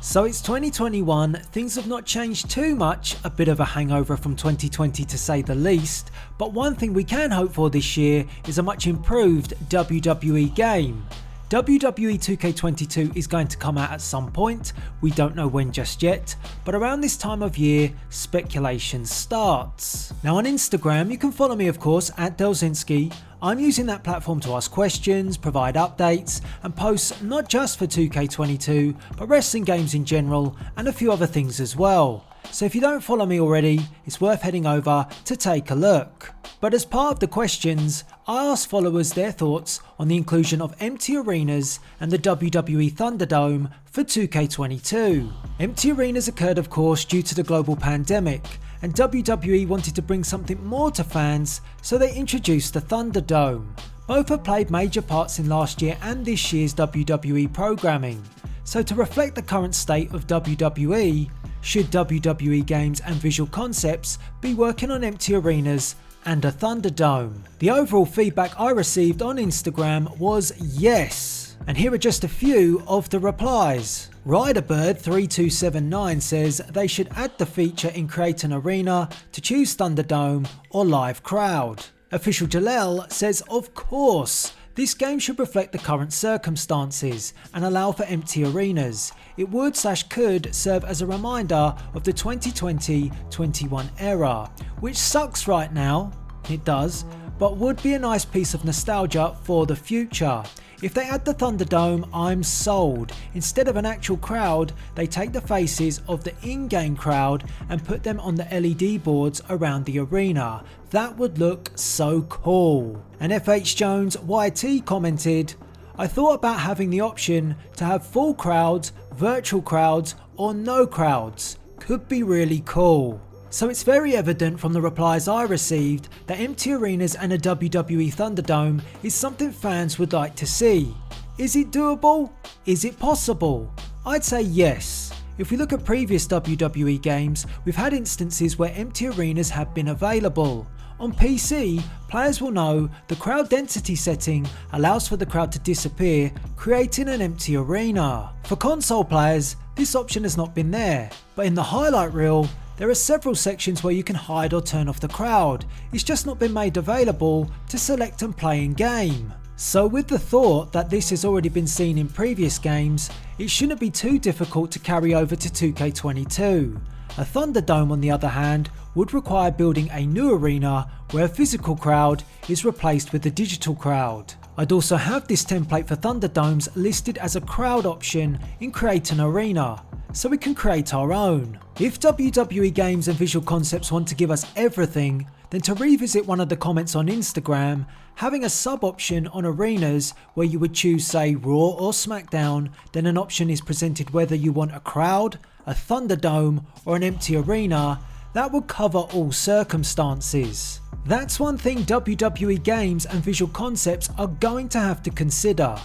So it's 2021, things have not changed too much, a bit of a hangover from 2020 to say the least, but one thing we can hope for this year is a much improved WWE game. WWE 2K22 is going to come out at some point, we don't know when just yet, but around this time of year, speculation starts. Now on Instagram, you can follow me of course at Delzinski. I'm using that platform to ask questions, provide updates and posts not just for 2K22 but wrestling games in general and a few other things as well. So if you don't follow me already, it's worth heading over to take a look. But as part of the questions, I asked followers their thoughts on the inclusion of empty arenas and the WWE Thunderdome for 2K22. Empty arenas occurred of course due to the global pandemic, and WWE wanted to bring something more to fans, so they introduced the Thunderdome. Both have played major parts in last year and this year's WWE programming. So to reflect the current state of WWE, should WWE Games and Visual Concepts be working on empty arenas and a Thunderdome? The overall feedback I received on Instagram was yes, and here are just a few of the replies. Riderbird3279 says they should add the feature in Create an Arena to choose Thunderdome or Live Crowd. Official Jalel says of course, this game should reflect the current circumstances and allow for empty arenas. It would/could serve as a reminder of the 2020-21 era, which sucks right now, it does, but would be a nice piece of nostalgia for the future. If they add the Thunderdome, I'm sold. Instead of an actual crowd, they take the faces of the in-game crowd and put them on the LED boards around the arena. That would look so cool. And FH Jones YT commented, I thought about having the option to have full crowds, virtual crowds or no crowds. Could be really cool. So it's very evident from the replies I received that empty arenas and a WWE Thunderdome is something fans would like to see. Is it doable? Is it possible? I'd say yes. If we look at previous WWE games, we've had instances where empty arenas have been available. On PC, players will know the crowd density setting allows for the crowd to disappear, creating an empty arena. For console players, this option has not been there, but in the highlight reel, there are several sections where you can hide or turn off the crowd. It's just not been made available to select and play in game. So with the thought that this has already been seen in previous games, it shouldn't be too difficult to carry over to 2K22. A Thunderdome on the other hand would require building a new arena where a physical crowd is replaced with a digital crowd. I'd also have this template for Thunderdomes listed as a crowd option in Create an Arena, so we can create our own. If WWE Games and Visual Concepts want to give us everything, then to revisit one of the comments on Instagram, having a sub option on arenas where you would choose say Raw or SmackDown, then an option is presented whether you want a crowd, a Thunderdome or an empty arena, that would cover all circumstances. That's one thing WWE Games and Visual Concepts are going to have to consider.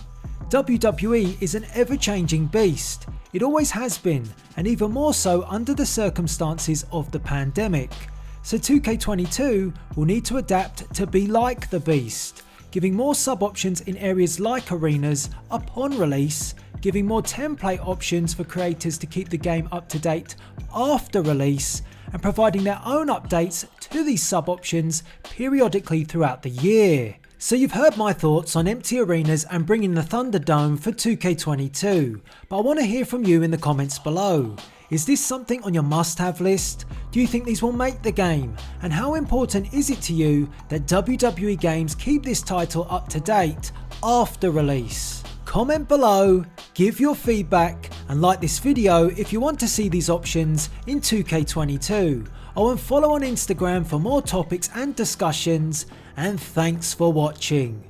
WWE is an ever-changing beast. It always has been, and even more so under the circumstances of the pandemic. So 2K22 will need to adapt to be like the beast, giving more sub-options in areas like arenas upon release, giving more template options for creators to keep the game up to date after release, and providing their own updates to these sub-options periodically throughout the year. So you've heard my thoughts on empty arenas and bringing the Thunderdome for 2K22, but I want to hear from you in the comments below. Is this something on your must-have list? Do you think these will make the game? And how important is it to you that WWE Games keep this title up to date after release? Comment below, give your feedback and like this video if you want to see these options in 2K22. Oh, and follow on Instagram for more topics and discussions, and thanks for watching.